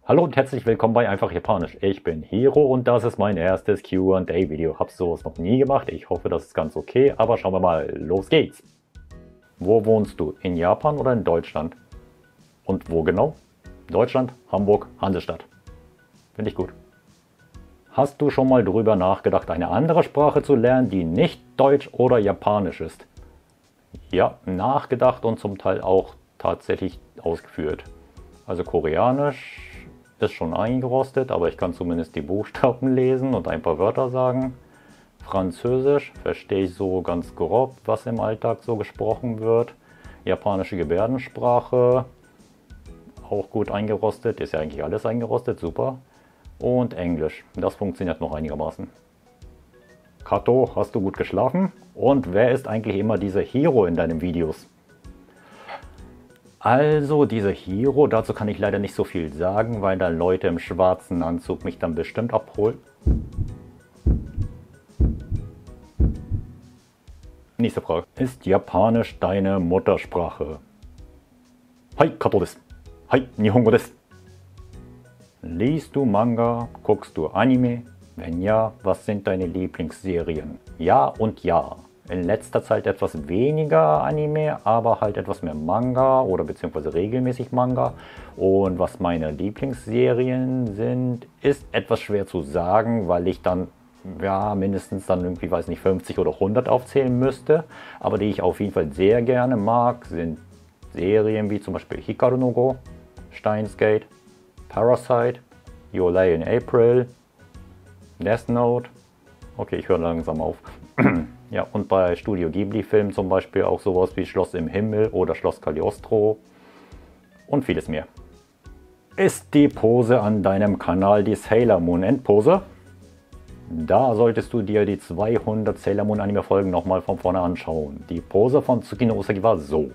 Hallo und herzlich willkommen bei Einfach Japanisch. Ich bin Hiro und das ist mein erstes Q&A-Video. Hab sowas noch nie gemacht. Ich hoffe, das ist ganz okay, aber schauen wir mal. Los geht's! Wo wohnst du? In Japan oder in Deutschland? Und wo genau? Deutschland, Hamburg, Hansestadt. Finde ich gut. Hast du schon mal drüber nachgedacht, eine andere Sprache zu lernen, die nicht Deutsch oder Japanisch ist? Ja, nachgedacht und zum Teil auch tatsächlich ausgeführt. Also Koreanisch ist schon eingerostet, aber ich kann zumindest die Buchstaben lesen und ein paar Wörter sagen. Französisch verstehe ich so ganz grob, was im Alltag so gesprochen wird. Japanische Gebärdensprache, auch gut eingerostet, ist ja eigentlich alles eingerostet, super. Und Englisch, das funktioniert noch einigermaßen. Kato, hast du gut geschlafen? Und wer ist eigentlich immer dieser Hiro in deinen Videos? Also, dieser Hiro, dazu kann ich leider nicht so viel sagen, weil da Leute im schwarzen Anzug mich dann bestimmt abholen. Nächste Frage. Ist Japanisch deine Muttersprache? Hi, Kato desu. Hi, Nihongo desu. Liest du Manga? Guckst du Anime? Wenn ja, was sind deine Lieblingsserien? Ja und ja. In letzter Zeit etwas weniger Anime, aber halt etwas mehr Manga oder beziehungsweise regelmäßig Manga. Und was meine Lieblingsserien sind, ist etwas schwer zu sagen, weil ich dann ja mindestens dann irgendwie, weiß nicht, 50 oder 100 aufzählen müsste. Aber die ich auf jeden Fall sehr gerne mag, sind Serien wie zum Beispiel Hikaru no Go, Steins Gate, Parasite, Your Lie in April, Death Note. Okay, ich höre langsam auf. Ja, und bei Studio Ghibli-Filmen zum Beispiel auch sowas wie Schloss im Himmel oder Schloss Cagliostro und vieles mehr. Ist die Pose an deinem Kanal die Sailor Moon Endpose? Da solltest du dir die 200 Sailor Moon Anime Folgen nochmal von vorne anschauen. Die Pose von Tsukino Usagi war so.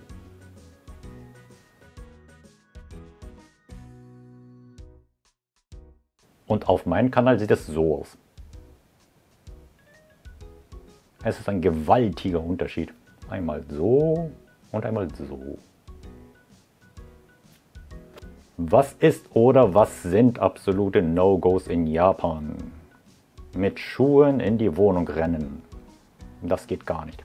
Und auf meinem Kanal sieht es so aus. Es ist ein gewaltiger Unterschied. Einmal so und einmal so. Was ist oder was sind absolute No-Gos in Japan? Mit Schuhen in die Wohnung rennen. Das geht gar nicht.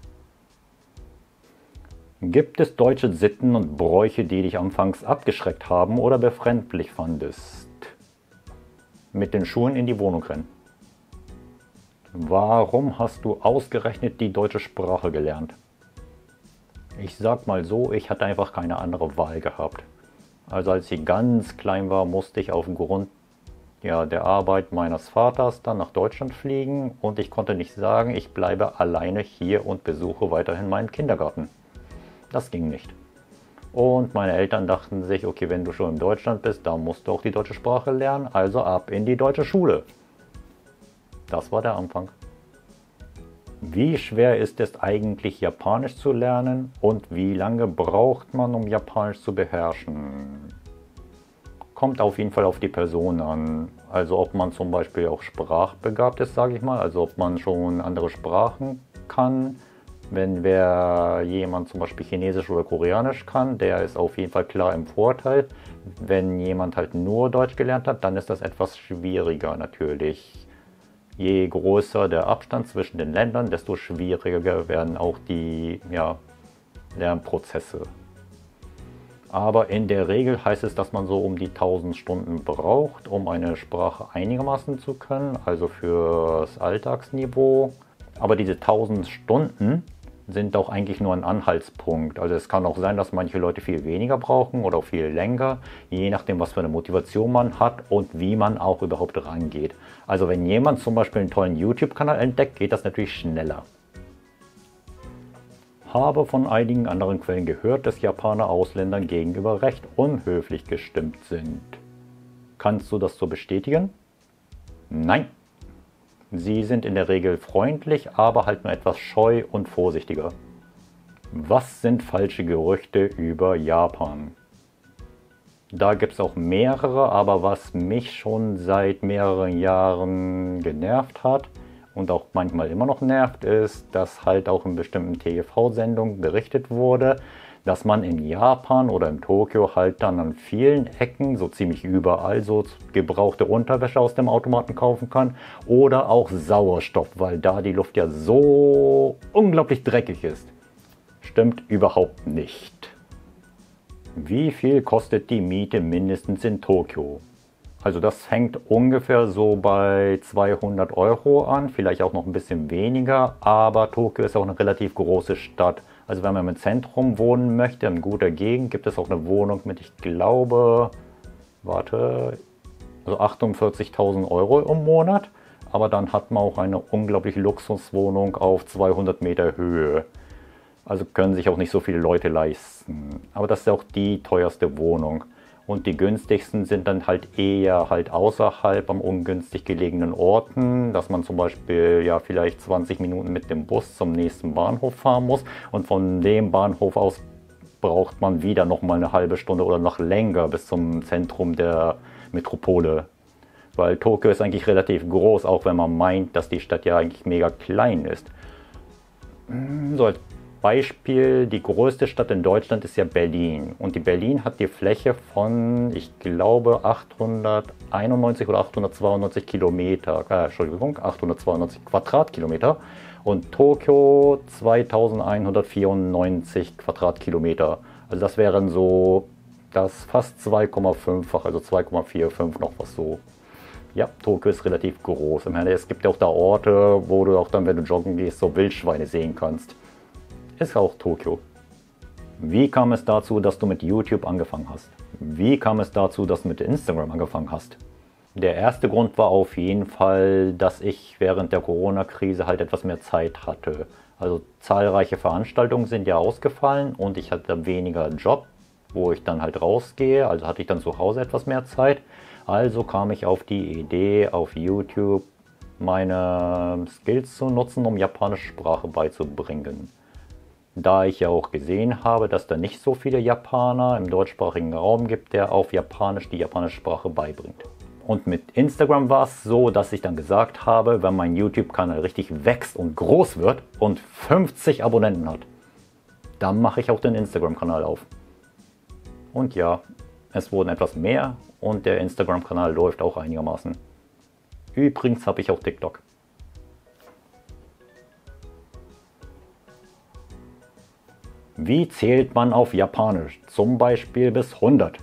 Gibt es deutsche Sitten und Bräuche, die dich anfangs abgeschreckt haben oder befremdlich fandest? Mit den Schuhen in die Wohnung rennen. Warum hast du ausgerechnet die deutsche Sprache gelernt? Ich sag mal so, ich hatte einfach keine andere Wahl gehabt. Also als ich ganz klein war, musste ich aufgrund der Arbeit meines Vaters dann nach Deutschland fliegen und ich konnte nicht sagen, ich bleibe alleine hier und besuche weiterhin meinen Kindergarten. Das ging nicht. Und meine Eltern dachten sich, okay, wenn du schon in Deutschland bist, dann musst du auch die deutsche Sprache lernen, also ab in die deutsche Schule. Das war der Anfang. Wie schwer ist es eigentlich, Japanisch zu lernen und wie lange braucht man, um Japanisch zu beherrschen? Kommt auf jeden Fall auf die Person an. Also ob man zum Beispiel auch sprachbegabt ist, sage ich mal. Also ob man schon andere Sprachen kann. Wenn jemand zum Beispiel Chinesisch oder Koreanisch kann, der ist auf jeden Fall klar im Vorteil. Wenn jemand halt nur Deutsch gelernt hat, dann ist das etwas schwieriger natürlich. Je größer der Abstand zwischen den Ländern, desto schwieriger werden auch die Lernprozesse. Aber in der Regel heißt es, dass man so um die 1000 Stunden braucht, um eine Sprache einigermaßen zu können, also fürs Alltagsniveau. Aber diese 1000 Stunden sind auch eigentlich nur ein Anhaltspunkt. Also es kann auch sein, dass manche Leute viel weniger brauchen oder auch viel länger, je nachdem, was für eine Motivation man hat und wie man auch überhaupt rangeht. Also wenn jemand zum Beispiel einen tollen YouTube-Kanal entdeckt, geht das natürlich schneller. Habe von einigen anderen Quellen gehört, dass Japaner Ausländern gegenüber recht unhöflich gestimmt sind. Kannst du das so bestätigen? Nein. Sie sind in der Regel freundlich, aber halt nur etwas scheu und vorsichtiger. Was sind falsche Gerüchte über Japan? Da gibt es auch mehrere, aber was mich schon seit mehreren Jahren genervt hat und auch manchmal immer noch nervt, ist, dass halt auch in bestimmten TV-Sendungen berichtet wurde, dass man in Japan oder in Tokio halt dann an vielen Ecken, so ziemlich überall, so gebrauchte Unterwäsche aus dem Automaten kaufen kann oder auch Sauerstoff, weil da die Luft ja so unglaublich dreckig ist. Stimmt überhaupt nicht. Wie viel kostet die Miete mindestens in Tokio? Also das fängt ungefähr so bei 200 € an, vielleicht auch noch ein bisschen weniger, aber Tokio ist auch eine relativ große Stadt. Also wenn man im Zentrum wohnen möchte, in guter Gegend, gibt es auch eine Wohnung mit, ich glaube, also 48.000 € im Monat. Aber dann hat man auch eine unglaubliche Luxuswohnung auf 200 Meter Höhe. Also können sich auch nicht so viele Leute leisten. Aber das ist auch die teuerste Wohnung. Und die günstigsten sind dann halt eher halt außerhalb am ungünstig gelegenen Orten, dass man zum Beispiel ja vielleicht 20 Minuten mit dem Bus zum nächsten Bahnhof fahren muss und von dem Bahnhof aus braucht man wieder noch mal eine halbe Stunde oder noch länger bis zum Zentrum der Metropole. Weil Tokio ist eigentlich relativ groß, auch wenn man meint, dass die Stadt ja eigentlich mega klein ist. So als Beispiel, die größte Stadt in Deutschland ist ja Berlin. Und die Berlin hat die Fläche von, ich glaube, 891 oder 892 Kilometer, 892 Quadratkilometer. Und Tokio 2194 Quadratkilometer. Also das wären so das fast 2,5-fach, also 2,45 noch was so. Ja, Tokio ist relativ groß. Es gibt ja auch da Orte, wo du auch dann, wenn du joggen gehst, so Wildschweine sehen kannst. Ist auch Tokio. Wie kam es dazu, dass du mit YouTube angefangen hast? Wie kam es dazu, dass du mit Instagram angefangen hast? Der erste Grund war auf jeden Fall, dass ich während der Corona-Krise halt etwas mehr Zeit hatte. Also zahlreiche Veranstaltungen sind ja ausgefallen und ich hatte weniger Job, wo ich dann halt rausgehe. Also hatte ich dann zu Hause etwas mehr Zeit. Also kam ich auf die Idee, auf YouTube meine Skills zu nutzen, um japanische Sprache beizubringen. Da ich ja auch gesehen habe, dass da nicht so viele Japaner im deutschsprachigen Raum gibt, der auf Japanisch die japanische Sprache beibringt. Und mit Instagram war es so, dass ich dann gesagt habe, wenn mein YouTube-Kanal richtig wächst und groß wird und 50 Abonnenten hat, dann mache ich auch den Instagram-Kanal auf. Und ja, es wurden etwas mehr und der Instagram-Kanal läuft auch einigermaßen. Übrigens habe ich auch TikTok. Wie zählt man auf Japanisch? Zum Beispiel bis 100.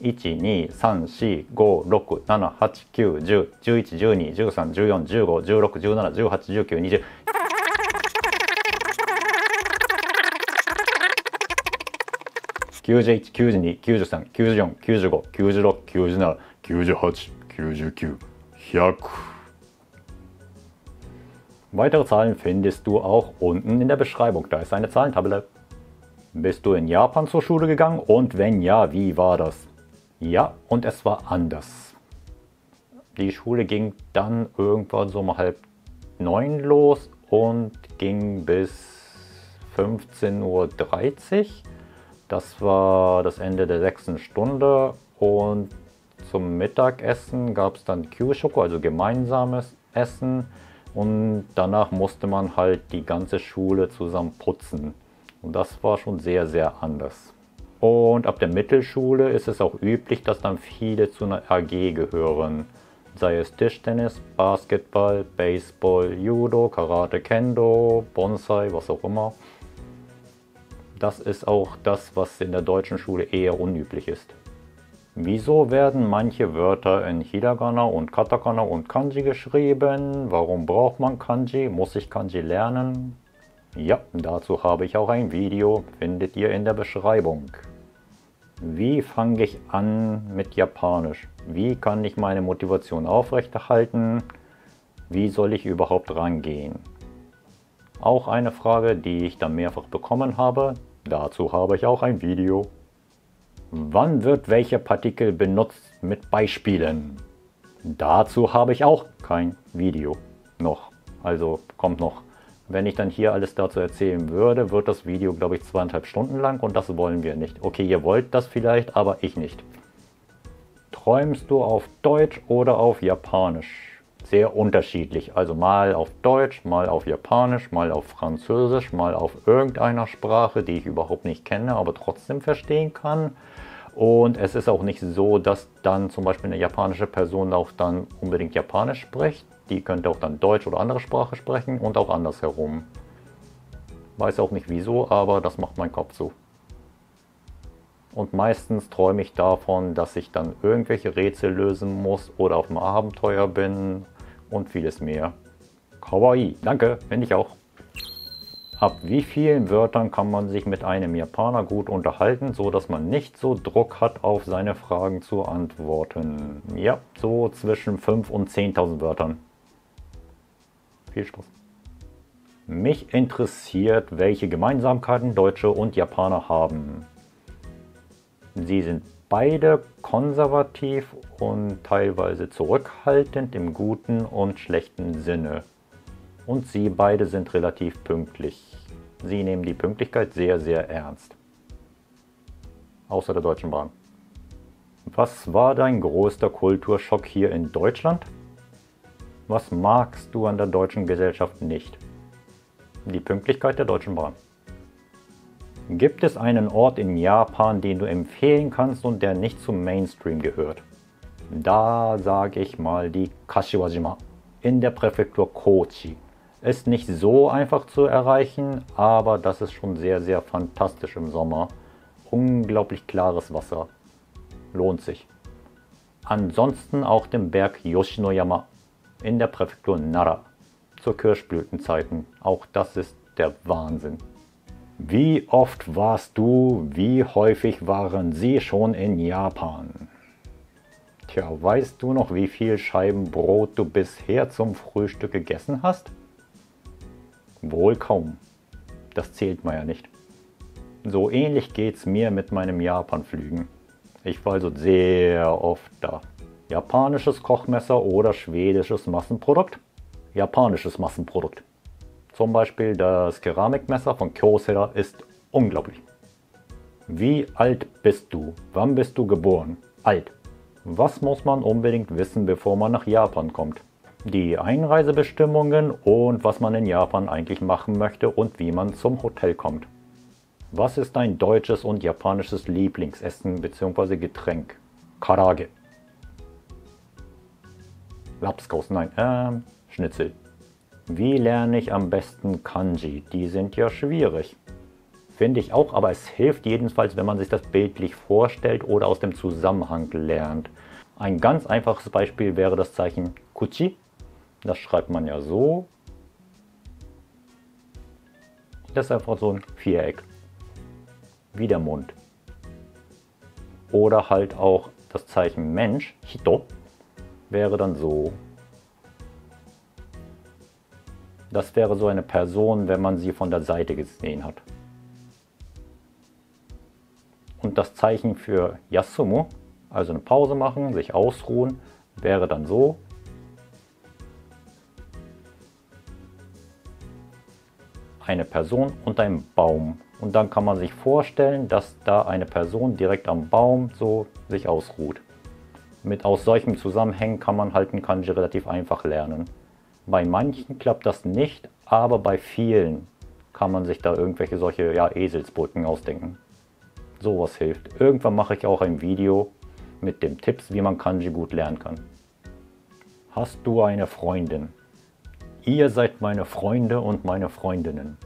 1, 2, 3, 4, 5, 6, 7, 8, 9, 10, 11, 12, 13, 14, 15, 16, 17, 18, 19, 20. 91, 92, 93, 94, 95, 96, 97, 98, 99, 100. Weitere Zahlen findest du auch unten in der Beschreibung. Da ist eine Zahlentabelle. Bist du in Japan zur Schule gegangen? Und wenn ja, wie war das? Ja, und es war anders. Die Schule ging dann irgendwann so um 8:30 los und ging bis 15:30 Uhr. Das war das Ende der 6. Stunde und zum Mittagessen gab es dann Kyushoku, also gemeinsames Essen. Und danach musste man halt die ganze Schule zusammen putzen. Und das war schon sehr, sehr anders. Und ab der Mittelschule ist es auch üblich, dass dann viele zu einer AG gehören. Sei es Tischtennis, Basketball, Baseball, Judo, Karate, Kendo, Bonsai, was auch immer. Das ist auch das, was in der deutschen Schule eher unüblich ist. Wieso werden manche Wörter in Hiragana und Katakana und Kanji geschrieben? Warum braucht man Kanji? Muss ich Kanji lernen? Ja, dazu habe ich auch ein Video, findet ihr in der Beschreibung. Wie fange ich an mit Japanisch? Wie kann ich meine Motivation aufrechterhalten? Wie soll ich überhaupt rangehen? Auch eine Frage, die ich dann mehrfach bekommen habe. Dazu habe ich auch ein Video. Wann wird welcher Partikel benutzt mit Beispielen? Dazu habe ich auch kein Video noch. Also kommt noch. Wenn ich dann hier alles dazu erzählen würde, wird das Video, glaube ich, 2,5 Stunden lang und das wollen wir nicht. Okay, ihr wollt das vielleicht, aber ich nicht. Träumst du auf Deutsch oder auf Japanisch? sehr unterschiedlich. Also mal auf Deutsch, mal auf Japanisch, mal auf Französisch, mal auf irgendeiner Sprache, die ich überhaupt nicht kenne, aber trotzdem verstehen kann. Und es ist auch nicht so, dass dann zum Beispiel eine japanische Person auch dann unbedingt Japanisch spricht. Die könnte auch dann Deutsch oder andere Sprache sprechen und auch andersherum. Weiß auch nicht wieso, aber das macht mein Kopf so. Und meistens träume ich davon, dass ich dann irgendwelche Rätsel lösen muss oder auf einem Abenteuer bin und vieles mehr. Kawaii, danke, finde ich auch. Ab wie vielen Wörtern kann man sich mit einem Japaner gut unterhalten, so dass man nicht so Druck hat, auf seine Fragen zu antworten? Ja, so zwischen 5.000 und 10.000 Wörtern. Viel Spaß. Mich interessiert, welche Gemeinsamkeiten Deutsche und Japaner haben. Sie sind beide konservativ und teilweise zurückhaltend im guten und schlechten Sinne. Und sie beide sind relativ pünktlich. Sie nehmen die Pünktlichkeit sehr, sehr ernst. Außer der Deutschen Bahn. Was war dein größter Kulturschock hier in Deutschland? Was magst du an der deutschen Gesellschaft nicht? Die Pünktlichkeit der Deutschen Bahn. Gibt es einen Ort in Japan, den du empfehlen kannst und der nicht zum Mainstream gehört? Da sage ich mal die Kashiwajima in der Präfektur Kochi. Ist nicht so einfach zu erreichen, aber das ist schon sehr, sehr fantastisch im Sommer. Unglaublich klares Wasser. Lohnt sich. Ansonsten auch den Berg Yoshinoyama in der Präfektur Nara zur Kirschblütenzeiten. Auch das ist der Wahnsinn. Wie oft warst du, wie häufig waren Sie schon in Japan? Tja, weißt du noch, wie viel Scheiben Brot du bisher zum Frühstück gegessen hast? Wohl kaum. Das zählt man ja nicht. So ähnlich geht's mir mit meinem Japan-Flügen. Ich war also sehr oft da. Japanisches Kochmesser oder schwedisches Massenprodukt? Japanisches Massenprodukt. Zum Beispiel das Keramikmesser von Kyocera ist unglaublich. Wie alt bist du? Wann bist du geboren? Alt. Was muss man unbedingt wissen, bevor man nach Japan kommt? Die Einreisebestimmungen und was man in Japan eigentlich machen möchte und wie man zum Hotel kommt. Was ist dein deutsches und japanisches Lieblingsessen bzw. Getränk? Karage. Lapskaus, nein, Schnitzel. Wie lerne ich am besten Kanji? Die sind ja schwierig. Finde ich auch, aber es hilft jedenfalls, wenn man sich das bildlich vorstellt oder aus dem Zusammenhang lernt. Ein ganz einfaches Beispiel wäre das Zeichen Kuchi. Das schreibt man ja so. Das ist einfach so ein Viereck. Wie der Mund. Oder halt auch das Zeichen Mensch, Hito, wäre dann so. Das wäre so eine Person, wenn man sie von der Seite gesehen hat. Und das Zeichen für Yasumu, also eine Pause machen, sich ausruhen, wäre dann so. Eine Person und ein Baum. Und dann kann man sich vorstellen, dass da eine Person direkt am Baum so sich ausruht. Aus solchen Zusammenhängen kann man halt ein Kanji relativ einfach lernen. Bei manchen klappt das nicht, aber bei vielen kann man sich da irgendwelche solche Eselsbrücken ausdenken. Sowas hilft. Irgendwann mache ich auch ein Video mit den Tipps, wie man Kanji gut lernen kann. Hast du eine Freundin? Ihr seid meine Freunde und meine Freundinnen.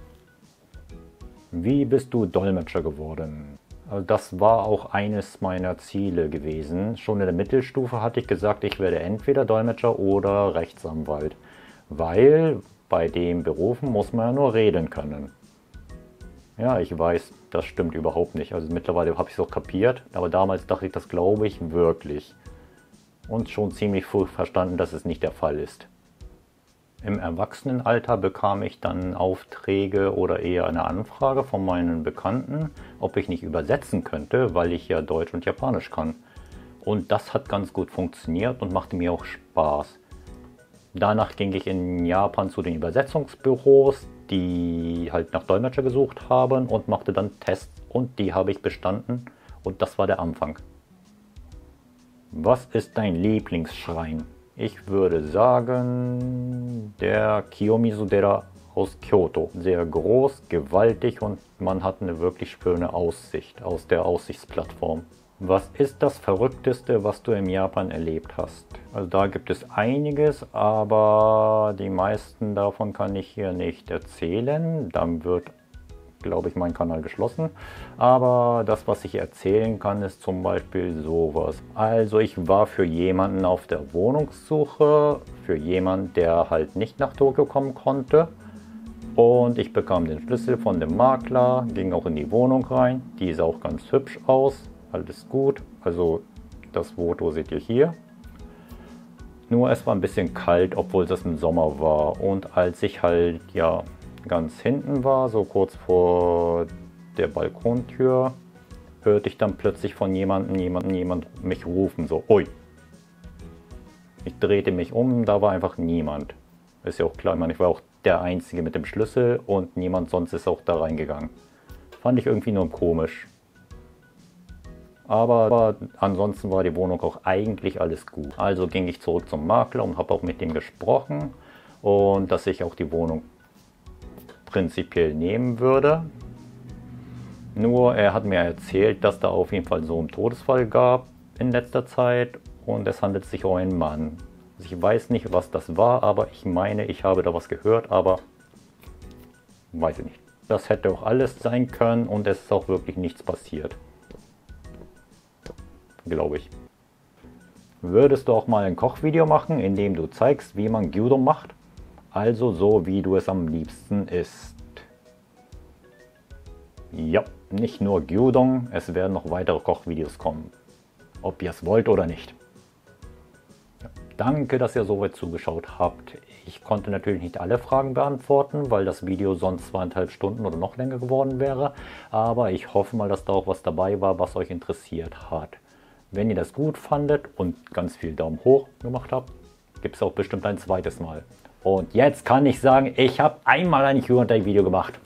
Wie bist du Dolmetscher geworden? Das war auch eines meiner Ziele gewesen. Schon in der Mittelstufe hatte ich gesagt, ich werde entweder Dolmetscher oder Rechtsanwalt. Weil bei den Berufen muss man ja nur reden können. Ja, ich weiß, das stimmt überhaupt nicht. Also mittlerweile habe ich es auch kapiert, aber damals dachte ich das, glaube ich, wirklich. Und schon ziemlich früh verstanden, dass es nicht der Fall ist. Im Erwachsenenalter bekam ich dann Aufträge oder eher eine Anfrage von meinen Bekannten, ob ich nicht übersetzen könnte, weil ich ja Deutsch und Japanisch kann. Und das hat ganz gut funktioniert und machte mir auch Spaß. Danach ging ich in Japan zu den Übersetzungsbüros, die halt nach Dolmetscher gesucht haben und machte dann Tests und die habe ich bestanden und das war der Anfang. Was ist dein Lieblingsschrein? Ich würde sagen, der Kiyomizu-dera aus Kyoto. Sehr groß, gewaltig und man hat eine wirklich schöne Aussicht aus der Aussichtsplattform. Was ist das Verrückteste, was du in Japan erlebt hast? Also da gibt es einiges, aber die meisten davon kann ich hier nicht erzählen. Dann wird, glaube ich, mein Kanal geschlossen. Aber das, was ich erzählen kann, ist zum Beispiel sowas. Also ich war für jemanden auf der Wohnungssuche, für jemanden, der halt nicht nach Tokio kommen konnte. Und ich bekam den Schlüssel von dem Makler, ging auch in die Wohnung rein. Die sah auch ganz hübsch aus, alles gut. Also das Foto seht ihr hier. Nur es war ein bisschen kalt, obwohl es im Sommer war. Und als ich halt ja ganz hinten war, so kurz vor der Balkontür, hörte ich dann plötzlich von jemand mich rufen, so ui. Ich drehte mich um, da war einfach niemand. Ist ja auch klar, ich meine, ich war auch der Einzige mit dem Schlüssel und niemand sonst ist auch da reingegangen. Fand ich irgendwie nur komisch. Aber ansonsten war die Wohnung auch eigentlich alles gut. Also ging ich zurück zum Makler und habe auch mit ihm gesprochen und dass ich auch die Wohnung prinzipiell nehmen würde. Nur er hat mir erzählt, dass da auf jeden Fall so einen Todesfall gab in letzter Zeit und es handelt sich um einen Mann. Also ich weiß nicht, was das war, aber ich meine, ich habe da was gehört, aber weiß ich nicht. Das hätte auch alles sein können und es ist auch wirklich nichts passiert. Glaube ich. Würdest du auch mal ein Kochvideo machen, in dem du zeigst, wie man Gyudon macht? Also so, wie du es am liebsten isst. Ja, nicht nur Gyudon, es werden noch weitere Kochvideos kommen. Ob ihr es wollt oder nicht. Ja, danke, dass ihr so weit zugeschaut habt. Ich konnte natürlich nicht alle Fragen beantworten, weil das Video sonst 2,5 Stunden oder noch länger geworden wäre. Aber ich hoffe mal, dass da auch was dabei war, was euch interessiert hat. Wenn ihr das gut fandet und ganz viel Daumen hoch gemacht habt, gibt es auch bestimmt ein zweites Mal. Und jetzt kann ich sagen, ich habe einmal ein Q&A-Video gemacht.